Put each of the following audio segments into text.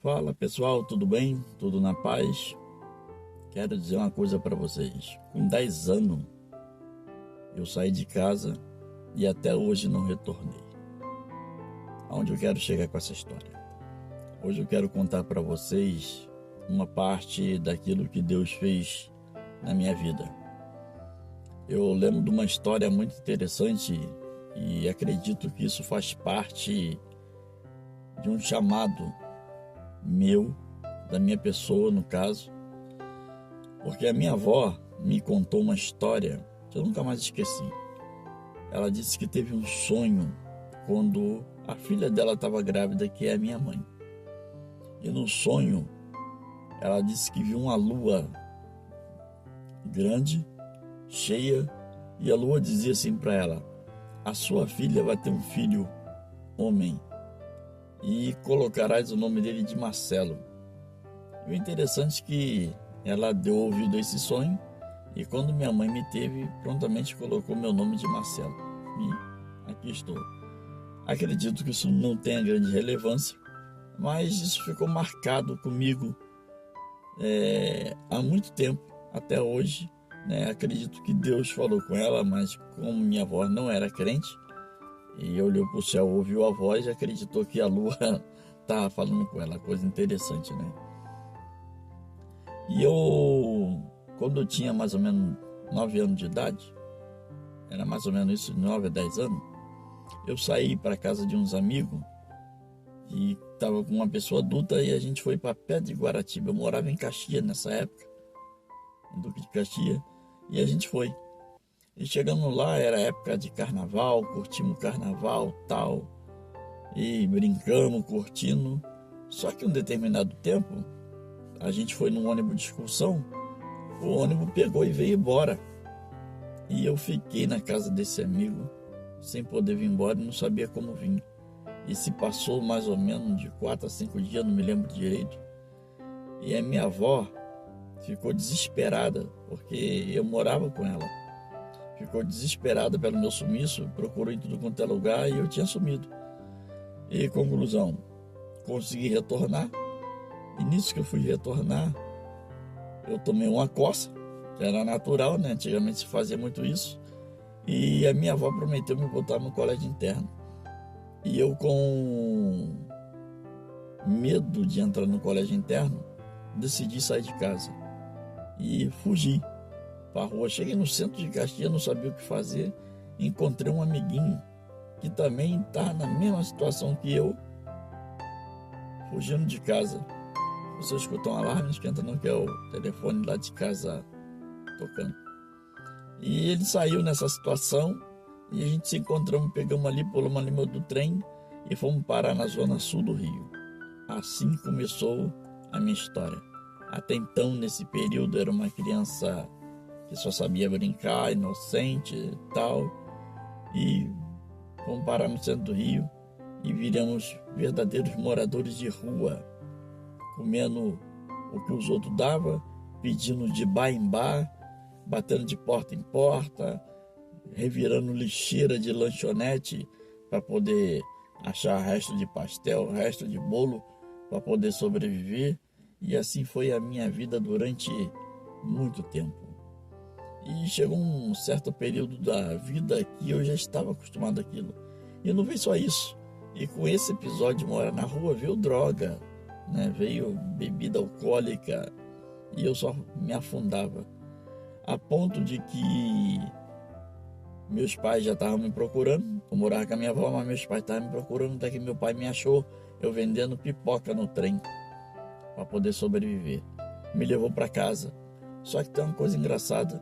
Fala pessoal, tudo bem? Tudo na paz? Quero dizer uma coisa para vocês. Com 10 anos eu saí de casa e até hoje não retornei. Aonde eu quero chegar com essa história? Hoje eu quero contar para vocês uma parte daquilo que Deus fez na minha vida. Eu lembro de uma história muito interessante e acredito que isso faz parte de um chamado meu, da minha pessoa no caso, porque a minha avó me contou uma história que eu nunca mais esqueci. Ela disse que teve um sonho quando a filha dela estava grávida, que é a minha mãe. E no sonho ela disse que viu uma lua grande, cheia, e a lua dizia assim para ela: a sua filha vai ter um filho homem e colocarás o nome dele de Marcelo. E o interessante é que ela deu ouvido a esse sonho e quando minha mãe me teve, prontamente colocou meu nome de Marcelo. E aqui estou. Acredito que isso não tenha grande relevância, mas isso ficou marcado comigo há muito tempo, até hoje. Acredito que Deus falou com ela, mas como minha avó não era crente, e olhou para o céu, ouviu a voz e acreditou que a lua estava falando com ela. Coisa interessante, né? E eu, quando eu tinha mais ou menos 9 anos de idade, era mais ou menos isso, 9 a 10 anos, eu saí para a casa de uns amigos e estava com uma pessoa adulta e a gente foi para Pedra de Guaratiba. Eu morava em Caxias nessa época, em Duque de Caxias, e a gente foi. E chegando lá, era época de carnaval, curtimos o carnaval, tal, e brincamos, curtindo. Só que um determinado tempo, a gente foi num ônibus de excursão, o ônibus pegou e veio embora. E eu fiquei na casa desse amigo, sem poder vir embora, e não sabia como vir. E se passou mais ou menos de 4 a 5 dias, não me lembro direito. E a minha avó ficou desesperada, porque eu morava com ela. Ficou desesperada pelo meu sumiço, procurou em tudo quanto é lugar e eu tinha sumido. E conclusão, consegui retornar. E nisso que eu fui retornar, eu tomei uma coça, que era natural, né? Antigamente se fazia muito isso. E a minha avó prometeu me botar no colégio interno. E eu, com medo de entrar no colégio interno, decidi sair de casa e fugi para a rua. Cheguei no centro de Caxias, não sabia o que fazer. Encontrei um amiguinho que também está na mesma situação que eu, fugindo de casa. Você escuta um alarme, não esquenta não, que é o telefone lá de casa tocando. E ele saiu nessa situação e a gente se encontramos, pegamos ali, pulamos ali do trem e fomos parar na zona sul do Rio. Assim começou a minha história. Até então, nesse período, era uma criança que só sabia brincar, inocente e tal. E fomos parar no centro do Rio e viramos verdadeiros moradores de rua, comendo o que os outros davam, pedindo de bar em bar, batendo de porta em porta, revirando lixeira de lanchonete para poder achar resto de pastel, resto de bolo para poder sobreviver. E assim foi a minha vida durante muito tempo. E chegou um certo período da vida que eu já estava acostumado àquilo. E não veio só isso. E com esse episódio de morar na rua, veio droga, né? Veio bebida alcoólica e eu só me afundava. A ponto de que meus pais já estavam me procurando. Eu morava com a minha avó, mas meus pais estavam me procurando, até que meu pai me achou eu vendendo pipoca no trem para poder sobreviver. Me levou para casa. Só que tem uma coisa engraçada.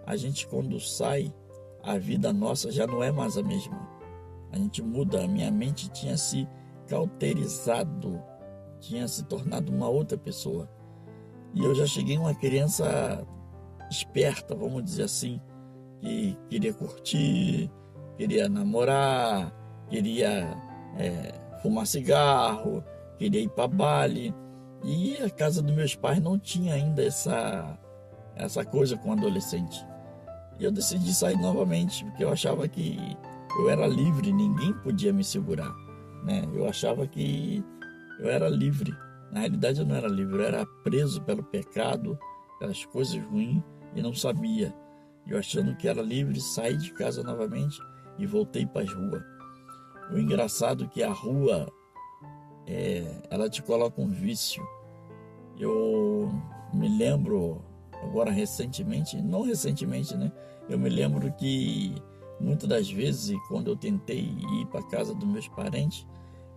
A gente, quando sai, a vida nossa já não é mais a mesma. A gente muda. A minha mente tinha se cauterizado, tinha se tornado uma outra pessoa. E eu já cheguei uma criança esperta, vamos dizer assim, que queria curtir, queria namorar, queria fumar cigarro, queria ir para baile. E a casa dos meus pais não tinha ainda essa coisa com adolescente. E eu decidi sair novamente, porque eu achava que eu era livre, ninguém podia me segurar, né? Eu achava que eu era livre. Na realidade eu não era livre, eu era preso pelo pecado, pelas coisas ruins e não sabia. Eu achando que era livre, saí de casa novamente e voltei para as ruas. O engraçado é que a rua, ela te coloca um vício. Eu me lembro agora recentemente, não recentemente, né? Eu me lembro que muitas das vezes, quando eu tentei ir para casa dos meus parentes,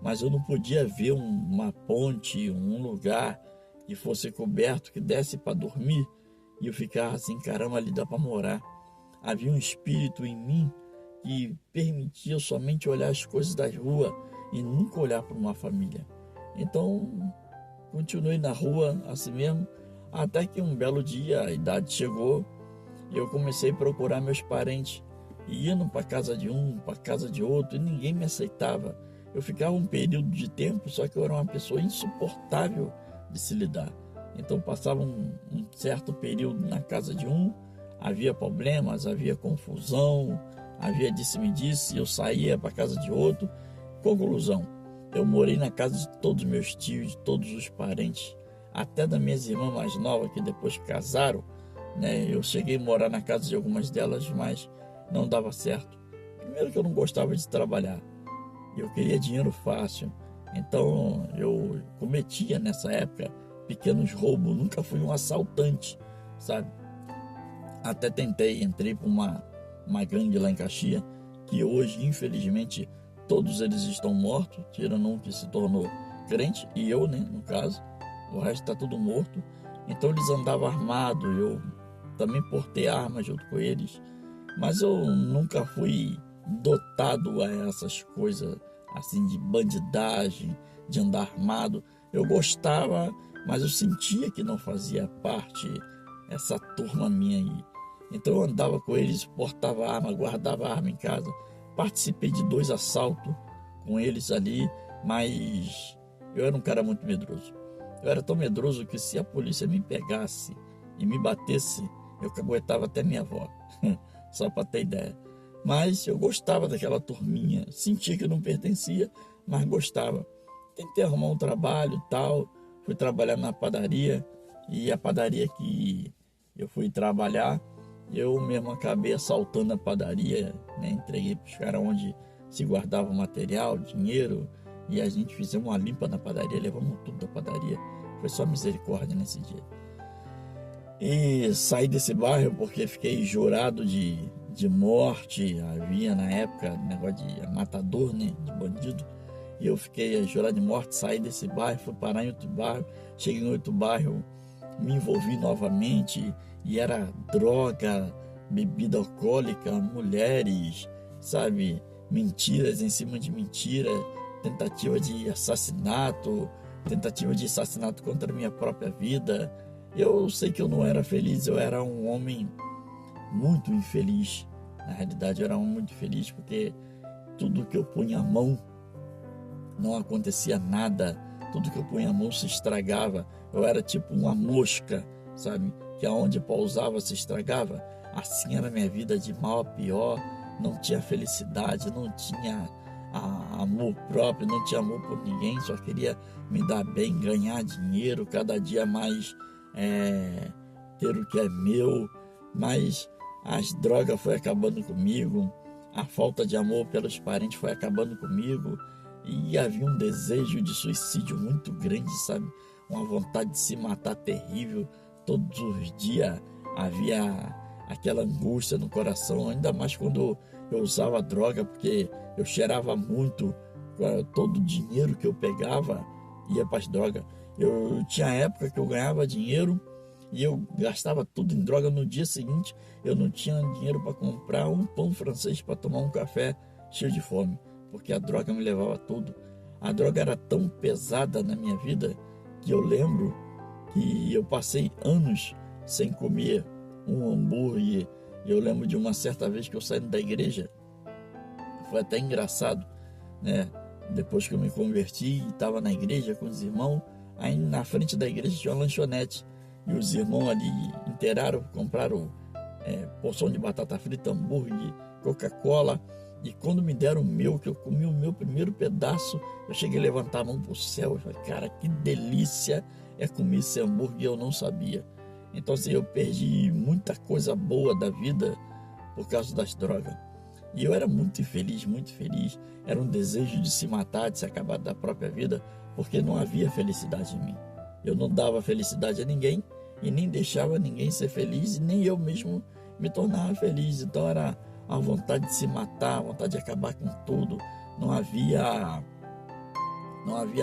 mas eu não podia ver uma ponte, um lugar que fosse coberto, que desse para dormir, e eu ficava assim, caramba, ali dá para morar. Havia um espírito em mim que permitia somente olhar as coisas das ruas e nunca olhar para uma família. Então, continuei na rua assim mesmo, até que um belo dia a idade chegou e eu comecei a procurar meus parentes. E indo para casa de um, para casa de outro, e ninguém me aceitava. Eu ficava um período de tempo, só que eu era uma pessoa insuportável de se lidar. Então passava um certo período na casa de um, havia problemas, havia confusão, havia disse-me-disse, eu saía para casa de outro. Conclusão, eu morei na casa de todos os meus tios, de todos os parentes, até das minhas irmãs mais novas, que depois casaram, né? Eu cheguei a morar na casa de algumas delas, mas não dava certo. Primeiro que eu não gostava de trabalhar, eu queria dinheiro fácil, então eu cometia nessa época pequenos roubos, nunca fui um assaltante, sabe? Até tentei, entrei para uma gangue lá em Caxias, que hoje, infelizmente, todos eles estão mortos, tirando um que se tornou crente, e eu, né, no caso, o resto está tudo morto. Então eles andavam armados, eu também portei armas junto com eles, mas eu nunca fui dotado a essas coisas assim de bandidagem, de andar armado. Eu gostava, mas eu sentia que não fazia parte essa turma minha aí. Então eu andava com eles, portava arma, guardava arma em casa. Participei de 2 assaltos com eles ali, mas eu era um cara muito medroso. Eu era tão medroso que se a polícia me pegasse e me batesse, eu caguetava até minha avó. Só para ter ideia. Mas eu gostava daquela turminha, sentia que eu não pertencia, mas gostava. Tentei arrumar um trabalho e tal, fui trabalhar na padaria, e a padaria que eu fui trabalhar, eu mesmo acabei assaltando a padaria, né? Entreguei para os caras onde se guardava material, dinheiro, e a gente fizemos uma limpa na padaria, levamos tudo da padaria. Foi só misericórdia nesse dia. E saí desse bairro porque fiquei jurado de morte. Havia na época negócio de matador, né, de bandido. E eu fiquei jurado de morte, saí desse bairro, fui parar em outro bairro. Cheguei em outro bairro, me envolvi novamente. E era droga, bebida alcoólica, mulheres, sabe? Mentiras em cima de mentira, tentativa de assassinato contra a minha própria vida. Eu sei que eu não era feliz, eu era um homem muito infeliz. Na realidade, eu era um homem muito feliz porque tudo que eu punha a mão não acontecia nada, tudo que eu punha a mão se estragava. Eu era tipo uma mosca, sabe? Que aonde pousava se estragava. Assim era a minha vida, de mal a pior. Não tinha felicidade, não tinha amor próprio, não tinha amor por ninguém, só queria me dar bem, ganhar dinheiro, cada dia mais ter o que é meu. Mas as drogas foi acabando comigo, a falta de amor pelos parentes foi acabando comigo, e havia um desejo de suicídio muito grande, sabe? Uma vontade de se matar terrível. Todos os dias havia aquela angústia no coração, ainda mais quando eu usava droga, porque eu cheirava muito. Todo o dinheiro que eu pegava ia para as drogas. Eu tinha época que eu ganhava dinheiro e eu gastava tudo em droga. No dia seguinte eu não tinha dinheiro para comprar um pão francês para tomar um café cheio de fome, porque a droga me levava tudo. A droga era tão pesada na minha vida que eu lembro que eu passei anos sem comer um hambúrguer. Eu lembro de uma certa vez que eu saí da igreja, foi até engraçado, né? Depois que eu me converti e estava na igreja com os irmãos, aí na frente da igreja tinha uma lanchonete, e os irmãos ali inteiraram, compraram porção de batata frita, hambúrguer, Coca-Cola, E quando me deram o meu, que eu comi o meu primeiro pedaço, eu cheguei a levantar a mão para o céu. Eu falei, cara, que delícia é comer esse hambúrguer, e eu não sabia. Então, assim, eu perdi muita coisa boa da vida por causa das drogas. E eu era muito infeliz, muito feliz. Era um desejo de se matar, de se acabar da própria vida, porque não havia felicidade em mim. Eu não dava felicidade a ninguém e nem deixava ninguém ser feliz, e nem eu mesmo me tornava feliz. Então era a vontade de se matar, a vontade de acabar com tudo. Não havia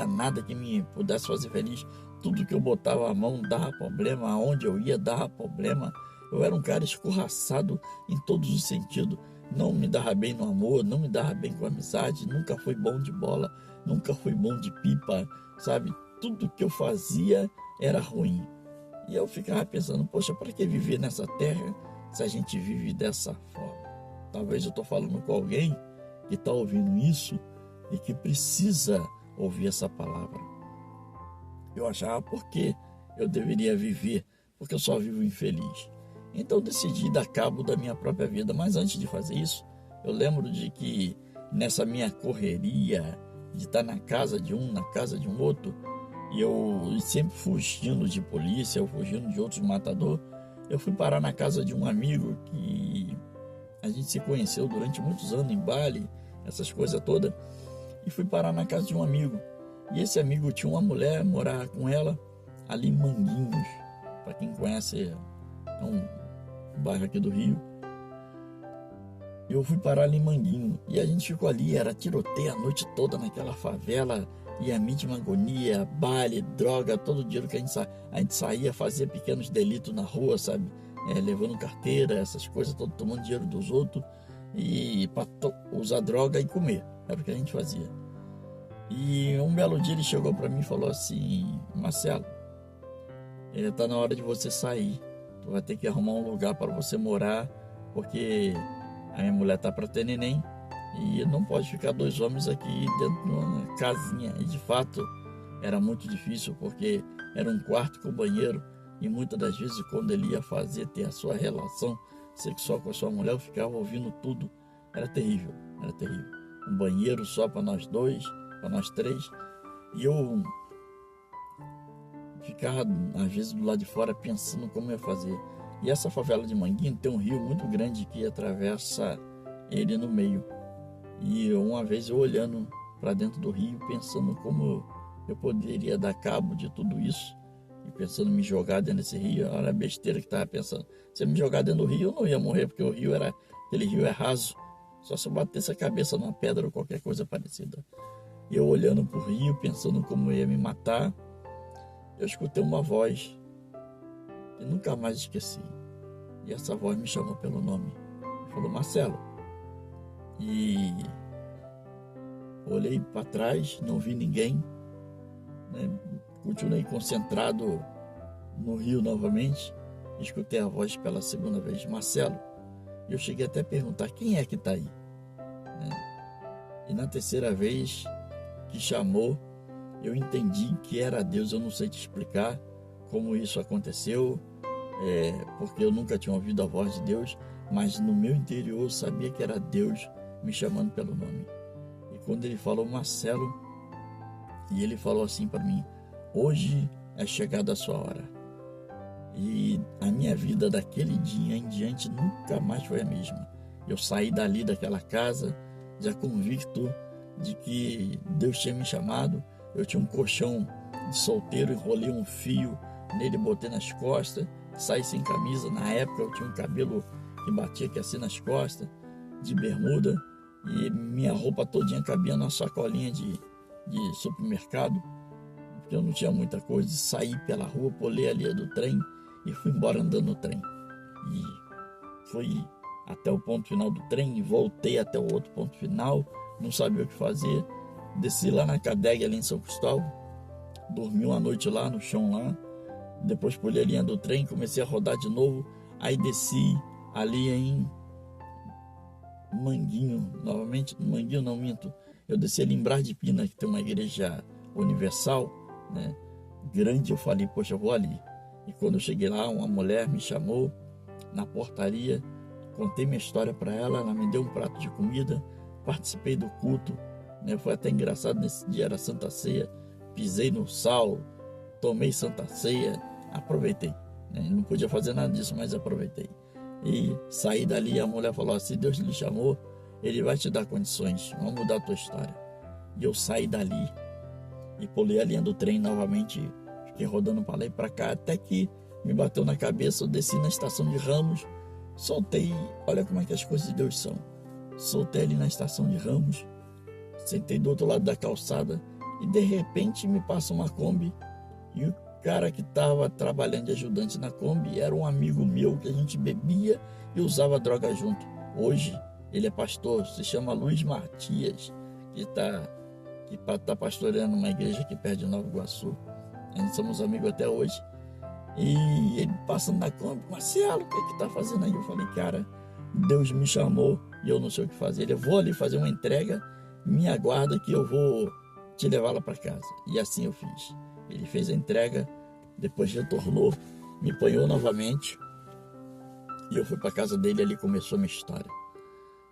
nada que me pudesse fazer feliz. Tudo que eu botava a mão dava problema, aonde eu ia dava problema. Eu era um cara escorraçado em todos os sentidos. Não me dava bem no amor, não me dava bem com a amizade, nunca fui bom de bola, nunca fui bom de pipa, sabe? Tudo que eu fazia era ruim. E eu ficava pensando, poxa, para que viver nessa terra se a gente vive dessa forma? Talvez eu estou falando com alguém que está ouvindo isso e que precisa ouvir essa palavra. Eu achava porque eu deveria viver, porque eu só vivo infeliz. Então eu decidi dar cabo da minha própria vida. Mas antes de fazer isso, eu lembro de que nessa minha correria de estar na casa de um, na casa de um outro, e eu sempre fugindo de polícia, eu fugindo de outros matadores, eu fui parar na casa de um amigo que a gente se conheceu durante muitos anos em baile, essas coisas todas, e fui parar na casa de um amigo. E esse amigo tinha uma mulher, morava com ela ali em Manguinhos. Para quem conhece, é um bairro aqui do Rio. Eu fui parar ali em Manguinho e a gente ficou ali, era tiroteio a noite toda naquela favela, e a mítima agonia, baile, droga, todo o dinheiro que a gente saía, fazia pequenos delitos na rua, sabe? Levando carteira, essas coisas, todo tomando dinheiro dos outros, e para usar droga e comer, era o que a gente fazia. E um belo dia ele chegou para mim e falou assim, Marcelo, tá na hora de você sair, tu vai ter que arrumar um lugar para você morar, porque a minha mulher tá para ter neném e não pode ficar dois homens aqui dentro de uma casinha. E de fato era muito difícil, porque era um quarto com banheiro, e muitas das vezes quando ele ia ter a sua relação sexual com a sua mulher, eu ficava ouvindo tudo. Era terrível, era terrível. Um banheiro só para nós dois, para nós três, e eu ficava às vezes do lado de fora pensando como eu ia fazer. E essa favela de Manguinho tem um rio muito grande que atravessa ele no meio. E uma vez eu olhando para dentro do rio, pensando como eu poderia dar cabo de tudo isso, e pensando em me jogar dentro desse rio. Olha a besteira que estava pensando. Se eu me jogar dentro do rio, eu não ia morrer, porque aquele rio é raso. Só se eu batesse a cabeça numa pedra ou qualquer coisa parecida. E eu olhando para o rio, pensando como eu ia me matar, eu escutei uma voz e nunca mais esqueci. E essa voz me chamou pelo nome. Falou, Marcelo. E olhei para trás, não vi ninguém, né? Continuei concentrado no rio novamente. Escutei a voz pela segunda vez, Marcelo. E eu cheguei até a perguntar, quem é que está aí? E na terceira vez que chamou, eu entendi que era Deus. Eu não sei te explicar como isso aconteceu, porque eu nunca tinha ouvido a voz de Deus, mas no meu interior eu sabia que era Deus me chamando pelo nome. E quando ele falou Marcelo, e ele falou assim para mim, hoje é chegada a sua hora. E a minha vida daquele dia em diante nunca mais foi a mesma. Eu saí dali daquela casa já convicto de que Deus tinha me chamado. Eu tinha um colchão de solteiro, enrolei um fio nele, botei nas costas, saí sem camisa. Na época eu tinha um cabelo que batia aqui assim nas costas, de bermuda, e minha roupa todinha cabia numa sacolinha de supermercado, porque eu não tinha muita coisa. Saí pela rua, pulei ali do trem e fui embora andando no trem. E fui até o ponto final do trem e voltei até o outro ponto final, não sabia o que fazer. Desci lá na Cadeg, ali em São Cristóvão, dormi uma noite lá no chão lá, depois pulei a linha do trem, comecei a rodar de novo, aí desci ali em Manguinho, novamente, Manguinho não minto, eu desci ali em Brás de Pina, que tem uma igreja universal, né, grande. Eu falei, poxa, eu vou ali. E quando eu cheguei lá, uma mulher me chamou na portaria, contei minha história para ela, ela me deu um prato de comida, participei do culto, né? Foi até engraçado, nesse dia era Santa Ceia, pisei no sal, tomei Santa Ceia, aproveitei, né? Não podia fazer nada disso, mas aproveitei. E saí dali, a mulher falou: se Deus lhe chamou, Ele vai te dar condições, vamos mudar a tua história. E eu saí dali e pulei a linha do trem novamente, fiquei rodando para lá e para cá, até que me bateu na cabeça, eu desci na estação de Ramos, soltei, olha como é que as coisas de Deus são. Soltei ali na estação de Ramos, sentei do outro lado da calçada e de repente me passa uma Kombi e o cara que estava trabalhando de ajudante na Kombi era um amigo meu que a gente bebia e usava droga junto. Hoje ele é pastor, se chama Luiz Matias, que tá pastoreando uma igreja aqui perto de Nova Iguaçu. A gente somos amigos até hoje. E ele passando na Kombi: Marcelo, o que tá fazendo aí? Eu falei: cara, Deus me chamou e eu não sei o que fazer. Eu vou ali fazer uma entrega, me aguarda que eu vou te levar lá para casa. E assim eu fiz. Ele fez a entrega, depois retornou, me apanhou novamente e eu fui para casa dele. Ali começou a minha história.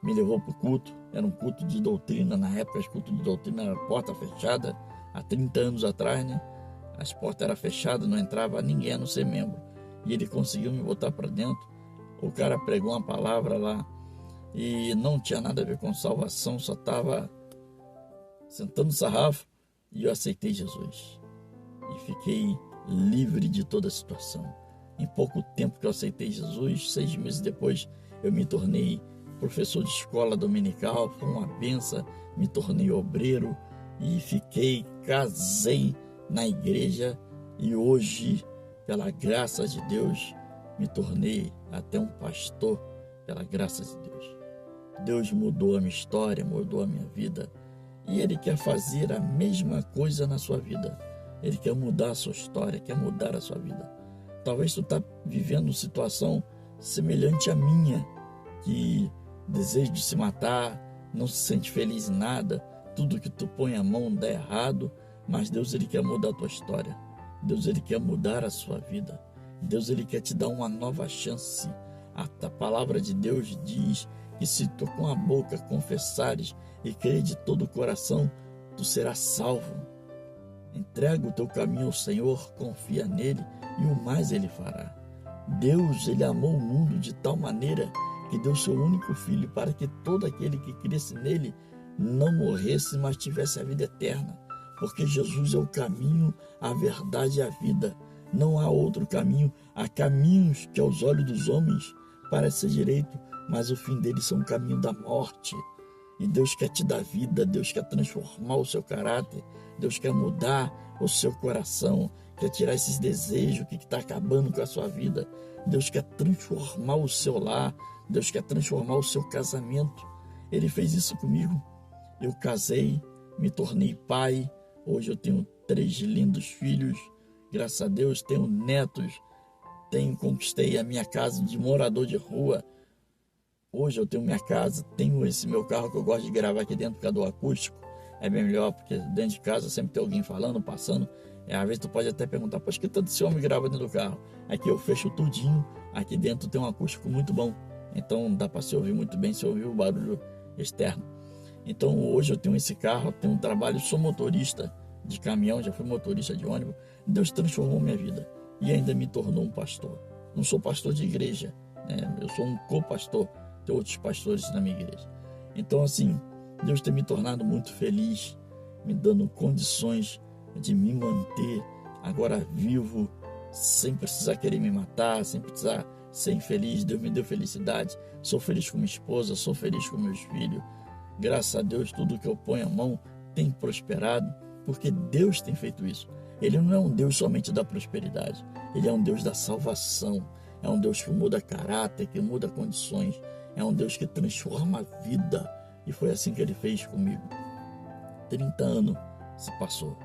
Me levou para o culto, era um culto de doutrina. Na época, os cultos de doutrina era porta fechada, há 30 anos atrás, né? As portas eram fechadas, não entrava ninguém a não ser membro. E ele conseguiu me botar para dentro. O cara pregou uma palavra lá e não tinha nada a ver com salvação, só estava sentando sarrafo. E eu aceitei Jesus e fiquei livre de toda a situação. Em pouco tempo que eu aceitei Jesus, 6 meses depois, eu me tornei professor de escola dominical. Foi uma benção, me tornei obreiro e casei na igreja. E hoje, pela graça de Deus, me tornei até um pastor, pela graça de Deus. Deus mudou a minha história, mudou a minha vida, e Ele quer fazer a mesma coisa na sua vida. Ele quer mudar a sua história, quer mudar a sua vida. Talvez tu está vivendo uma situação semelhante à minha, que deseja de se matar, não se sente feliz em nada, tudo que tu põe a mão dá errado, mas Deus, Ele quer mudar a tua história. Deus, Ele quer mudar a sua vida. Deus, Ele quer te dar uma nova chance. A palavra de Deus diz que se tu com a boca confessares e crer de todo o coração, tu serás salvo. Entrega o teu caminho ao Senhor, confia nele e o mais Ele fará. Deus, Ele amou o mundo de tal maneira que deu seu único filho para que todo aquele que cresce nele não morresse, mas tivesse a vida eterna. Porque Jesus é o caminho, a verdade e a vida. Não há outro caminho. Há caminhos que aos olhos dos homens parecem ser direito, mas o fim deles são o caminho da morte. E Deus quer te dar vida, Deus quer transformar o seu caráter, Deus quer mudar o seu coração, quer tirar esses desejos que está acabando com a sua vida. Deus quer transformar o seu lar, Deus quer transformar o seu casamento. Ele fez isso comigo. Eu casei, me tornei pai. Hoje eu tenho 3 lindos filhos, graças a Deus, tenho netos, conquistei a minha casa de morador de rua. Hoje eu tenho minha casa, tenho esse meu carro que eu gosto de gravar aqui dentro por causa do acústico. É bem melhor, porque dentro de casa sempre tem alguém falando, passando. Às vezes tu pode até perguntar: poxa, que tanto esse homem grava dentro do carro? Aqui eu fecho tudinho, aqui dentro tem um acústico muito bom. Então dá para se ouvir muito bem, se ouvir o barulho externo. Então hoje eu tenho esse carro, tenho um trabalho, sou motorista de caminhão, já fui motorista de ônibus. Deus transformou minha vida e ainda me tornou um pastor. Não sou pastor de igreja, né? Eu sou um co-pastor, tem outros pastores na minha igreja. Então assim, Deus tem me tornado muito feliz, me dando condições de me manter agora vivo, sem precisar querer me matar, sem precisar ser infeliz. Deus me deu felicidade, sou feliz com minha esposa, sou feliz com meus filhos. Graças a Deus, tudo que eu ponho a mão tem prosperado, porque Deus tem feito isso. Ele não é um Deus somente da prosperidade, Ele é um Deus da salvação, é um Deus que muda caráter, que muda condições, é um Deus que transforma a vida, e foi assim que Ele fez comigo. 30 anos se passou,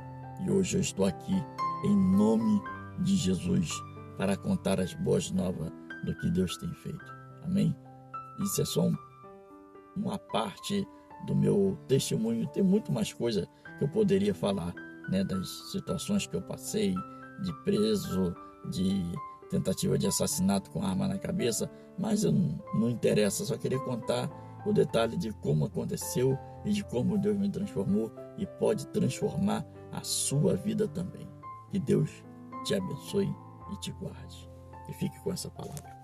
e hoje eu estou aqui em nome de Jesus para contar as boas novas do que Deus tem feito. Amém? Isso é só uma parte do meu testemunho. Tem muito mais coisa que eu poderia falar, né, das situações que eu passei, de preso, de tentativa de assassinato com arma na cabeça, mas não interessa, só queria contar o detalhe de como aconteceu e de como Deus me transformou e pode transformar a sua vida também. Que Deus te abençoe e te guarde. E fique com essa palavra.